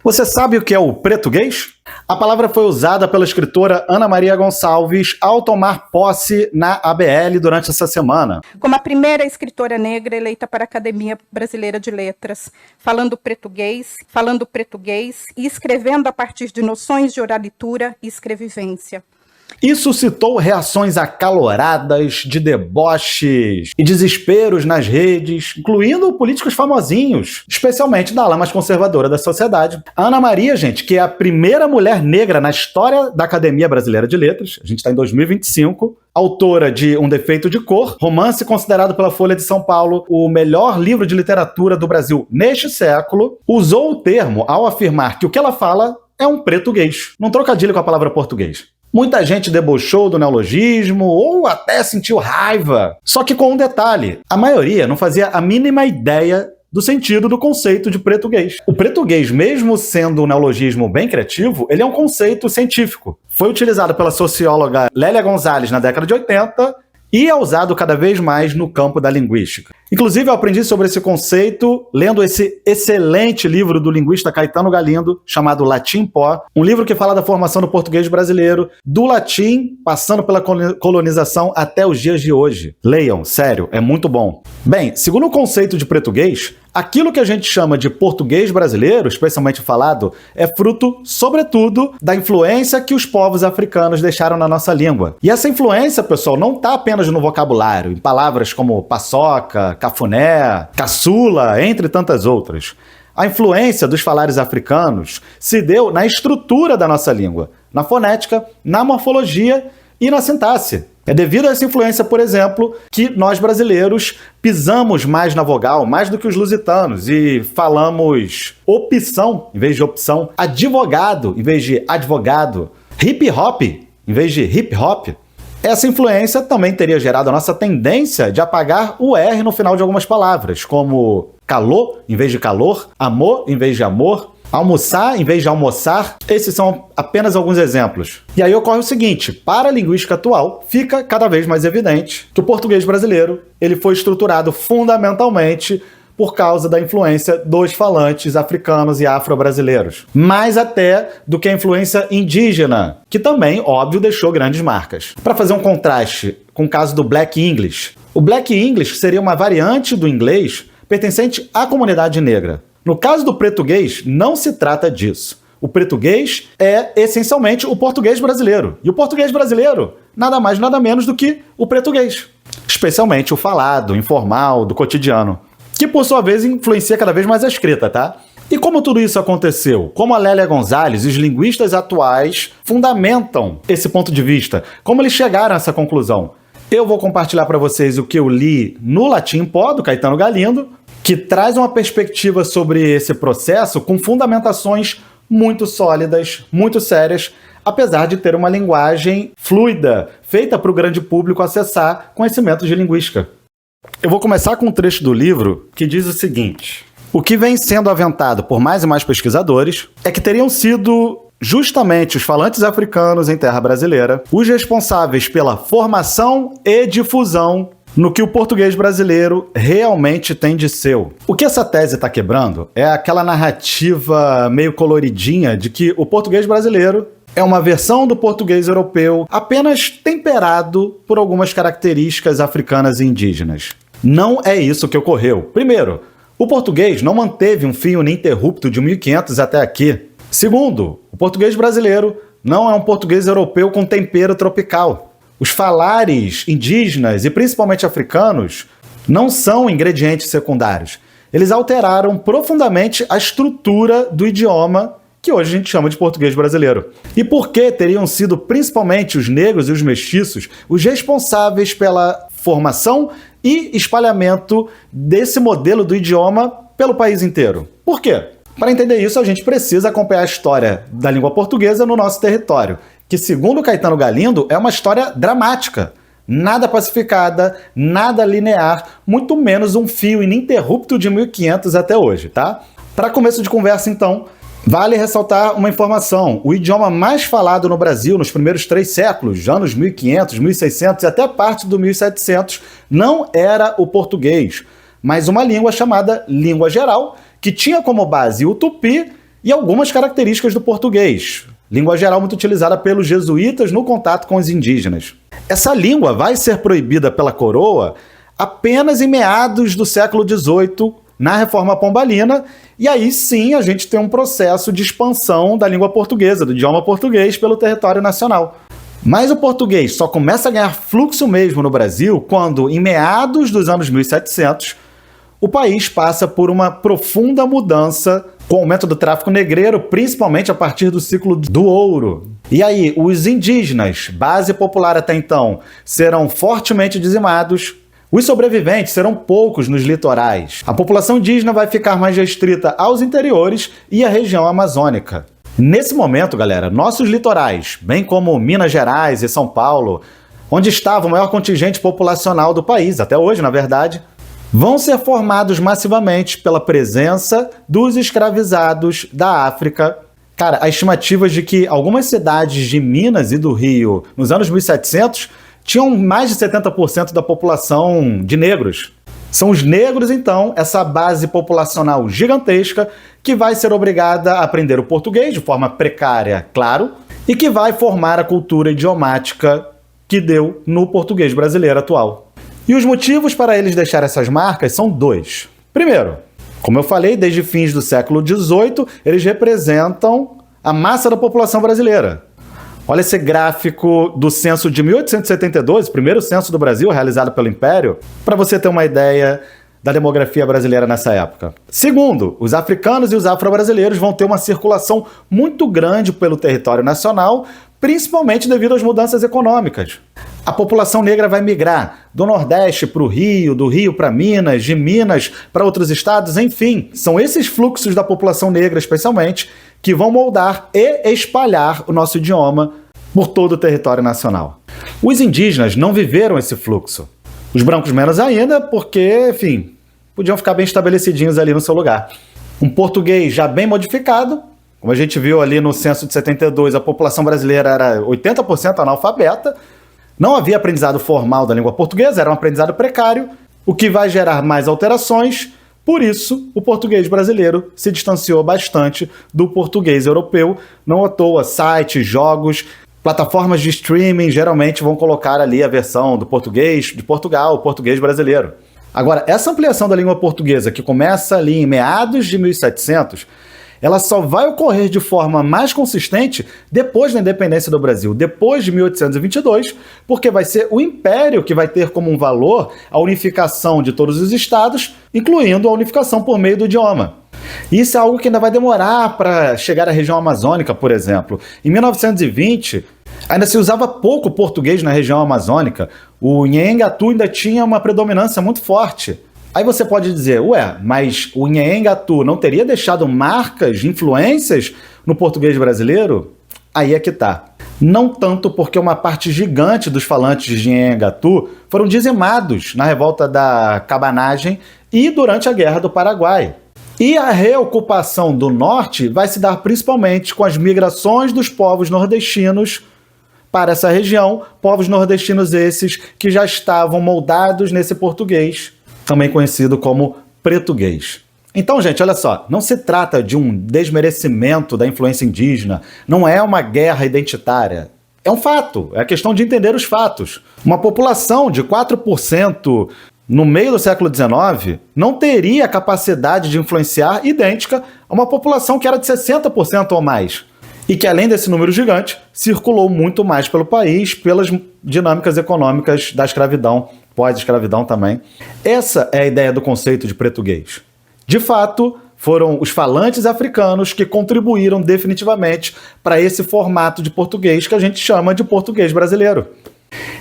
Você sabe o que é o pretuguês? A palavra foi usada pela escritora Ana Maria Gonçalves ao tomar posse na ABL durante essa semana. Como a primeira escritora negra eleita para a Academia Brasileira de Letras, falando português e escrevendo a partir de noções de oralitura e escrevivência. Isso suscitou reações acaloradas, de deboches e desesperos nas redes, incluindo políticos famosinhos, especialmente da ala mais conservadora da sociedade. A Ana Maria, gente, que é a primeira mulher negra na história da Academia Brasileira de Letras, a gente está em 2025, autora de Um Defeito de Cor, romance considerado pela Folha de São Paulo o melhor livro de literatura do Brasil neste século, usou o termo ao afirmar que o que ela fala é um pretuguês, num trocadilho com a palavra português. Muita gente debochou do neologismo ou até sentiu raiva. Só que com um detalhe, a maioria não fazia a mínima ideia do sentido do conceito de pretuguês. O pretuguês, mesmo sendo um neologismo bem criativo, ele é um conceito científico. Foi utilizado pela socióloga Lélia Gonzalez na década de 80 e é usado cada vez mais no campo da linguística. Inclusive, eu aprendi sobre esse conceito lendo esse excelente livro do linguista Caetano Galindo, chamado Latim Pó, um livro que fala da formação do português brasileiro, do latim, passando pela colonização até os dias de hoje. Leiam, sério, é muito bom. Bem, segundo o conceito de pretuguês, aquilo que a gente chama de português brasileiro, especialmente falado, é fruto, sobretudo, da influência que os povos africanos deixaram na nossa língua. E essa influência, pessoal, não está apenas no vocabulário, em palavras como paçoca, cafuné, caçula, entre tantas outras. A influência dos falares africanos se deu na estrutura da nossa língua, na fonética, na morfologia e na sintaxe. É devido a essa influência, por exemplo, que nós brasileiros pisamos mais na vogal, mais do que os lusitanos, e falamos opção em vez de opção, advogado em vez de advogado, hip hop em vez de hip hop. Essa influência também teria gerado a nossa tendência de apagar o R no final de algumas palavras, como calor em vez de calor, amor em vez de amor, almoçar em vez de almoçar. Esses são apenas alguns exemplos. E aí ocorre o seguinte, para a linguística atual, fica cada vez mais evidente que o português brasileiro ele foi estruturado fundamentalmente por causa da influência dos falantes africanos e afro-brasileiros. Mais até do que a influência indígena, que também, óbvio, deixou grandes marcas. Para fazer um contraste com o caso do Black English, o Black English seria uma variante do inglês pertencente à comunidade negra. No caso do pretuguês, não se trata disso. O pretuguês é, essencialmente, o português brasileiro. E o português brasileiro, nada mais, nada menos do que o pretuguês. Especialmente o falado, informal, do cotidiano. Que, por sua vez, influencia cada vez mais a escrita, tá? E como tudo isso aconteceu? Como a Lélia Gonzalez e os linguistas atuais fundamentam esse ponto de vista? Como eles chegaram a essa conclusão? Eu vou compartilhar para vocês o que eu li no Latim Pó, do Caetano Galindo, que traz uma perspectiva sobre esse processo com fundamentações muito sólidas, muito sérias, apesar de ter uma linguagem fluida, feita para o grande público acessar conhecimentos de linguística. Eu vou começar com um trecho do livro que diz o seguinte: o que vem sendo aventado por mais e mais pesquisadores é que teriam sido justamente os falantes africanos em terra brasileira os responsáveis pela formação e difusão no que o português brasileiro realmente tem de seu. O que essa tese está quebrando é aquela narrativa meio coloridinha de que o português brasileiro é uma versão do português europeu apenas temperado por algumas características africanas e indígenas. Não é isso que ocorreu. Primeiro, o português não manteve um fio ininterrupto de 1500 até aqui. Segundo, o português brasileiro não é um português europeu com tempero tropical. Os falares indígenas e principalmente africanos não são ingredientes secundários. Eles alteraram profundamente a estrutura do idioma que hoje a gente chama de português brasileiro. E por que teriam sido principalmente os negros e os mestiços os responsáveis pela formação e espalhamento desse modelo do idioma pelo país inteiro? Por quê? Para entender isso, a gente precisa acompanhar a história da língua portuguesa no nosso território, que, segundo Caetano Galindo, é uma história dramática. Nada pacificada, nada linear, muito menos um fio ininterrupto de 1500 até hoje, tá? Para começo de conversa, então, vale ressaltar uma informação. O idioma mais falado no Brasil nos primeiros 3 séculos, anos 1500, 1600 e até parte do 1700, não era o português, mas uma língua chamada língua geral, que tinha como base o tupi e algumas características do português, língua geral muito utilizada pelos jesuítas no contato com os indígenas. Essa língua vai ser proibida pela coroa apenas em meados do século XVIII, na Reforma Pombalina, e aí sim a gente tem um processo de expansão da língua portuguesa, do idioma português, pelo território nacional. Mas o português só começa a ganhar fluxo mesmo no Brasil quando, em meados dos anos 1700, o país passa por uma profunda mudança com o aumento do tráfico negreiro, principalmente a partir do ciclo do ouro. E aí, os indígenas, base popular até então, serão fortemente dizimados. Os sobreviventes serão poucos nos litorais. A população indígena vai ficar mais restrita aos interiores e à região amazônica. Nesse momento, galera, nossos litorais, bem como Minas Gerais e São Paulo, onde estava o maior contingente populacional do país, até hoje, na verdade, vão ser formados massivamente pela presença dos escravizados da África. Cara, há estimativas de que algumas cidades de Minas e do Rio, nos anos 1700, tinham mais de 70% da população de negros. São os negros, então, essa base populacional gigantesca que vai ser obrigada a aprender o português de forma precária, claro, e que vai formar a cultura idiomática que deu no português brasileiro atual. E os motivos para eles deixar essas marcas são dois. Primeiro, como eu falei, desde fins do século XVIII, eles representam a massa da população brasileira. Olha esse gráfico do censo de 1872, primeiro censo do Brasil realizado pelo Império, para você ter uma ideia da demografia brasileira nessa época. Segundo, os africanos e os afro-brasileiros vão ter uma circulação muito grande pelo território nacional, principalmente devido às mudanças econômicas. A população negra vai migrar do Nordeste para o Rio, do Rio para Minas, de Minas para outros estados, enfim. São esses fluxos da população negra, especialmente, que vão moldar e espalhar o nosso idioma por todo o território nacional. Os indígenas não viveram esse fluxo. Os brancos menos ainda, porque, enfim, podiam ficar bem estabelecidinhos ali no seu lugar. Um português já bem modificado, como a gente viu ali no censo de 72, a população brasileira era 80% analfabeta, não havia aprendizado formal da língua portuguesa, era um aprendizado precário, o que vai gerar mais alterações. Por isso, o português brasileiro se distanciou bastante do português europeu. Não à toa, sites, jogos, plataformas de streaming geralmente vão colocar ali a versão do português de Portugal, o português brasileiro. Agora, essa ampliação da língua portuguesa, que começa ali em meados de 1700, ela só vai ocorrer de forma mais consistente depois da independência do Brasil, depois de 1822, porque vai ser o Império que vai ter como um valor a unificação de todos os estados, incluindo a unificação por meio do idioma. Isso é algo que ainda vai demorar para chegar à região amazônica, por exemplo. Em 1920, ainda se usava pouco português na região amazônica, o Nheengatu ainda tinha uma predominância muito forte. Aí você pode dizer, ué, mas o Nheengatu não teria deixado marcas, influências no português brasileiro? Aí é que tá. Não tanto porque uma parte gigante dos falantes de Nheengatu foram dizimados na revolta da cabanagem e durante a Guerra do Paraguai. E a reocupação do norte vai se dar principalmente com as migrações dos povos nordestinos para essa região, povos nordestinos esses que já estavam moldados nesse português, também conhecido como pretuguês. Então, gente, olha só, não se trata de um desmerecimento da influência indígena, não é uma guerra identitária. É um fato, é questão de entender os fatos. Uma população de 4% no meio do século XIX não teria a capacidade de influenciar idêntica a uma população que era de 60% ou mais. E que, além desse número gigante, circulou muito mais pelo país, pelas dinâmicas econômicas da escravidão, pós-escravidão também. Essa é a ideia do conceito de pretuguês. De fato, foram os falantes africanos que contribuíram definitivamente para esse formato de português que a gente chama de português brasileiro.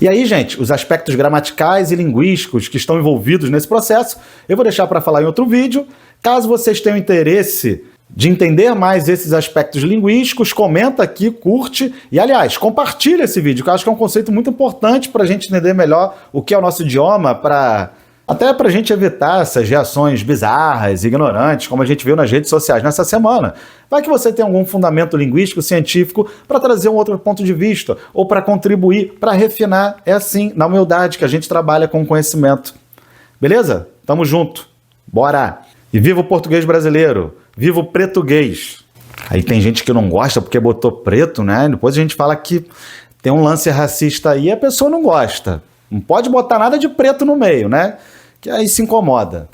E aí, gente, os aspectos gramaticais e linguísticos que estão envolvidos nesse processo, eu vou deixar para falar em outro vídeo. Caso vocês tenham interesse de entender mais esses aspectos linguísticos, comenta aqui, curte e, aliás, compartilha esse vídeo, que eu acho que é um conceito muito importante para a gente entender melhor o que é o nosso idioma, até para a gente evitar essas reações bizarras, ignorantes, como a gente viu nas redes sociais nessa semana. Vai que você tem algum fundamento linguístico, científico, para trazer um outro ponto de vista, ou para contribuir, para refinar. É assim, na humildade, que a gente trabalha com conhecimento. Beleza? Tamo junto. Bora! E viva o português brasileiro! Viva o pretuguês! Aí tem gente que não gosta porque botou preto, né? Depois a gente fala que tem um lance racista aí e a pessoa não gosta. Não pode botar nada de preto no meio, né? Que aí se incomoda.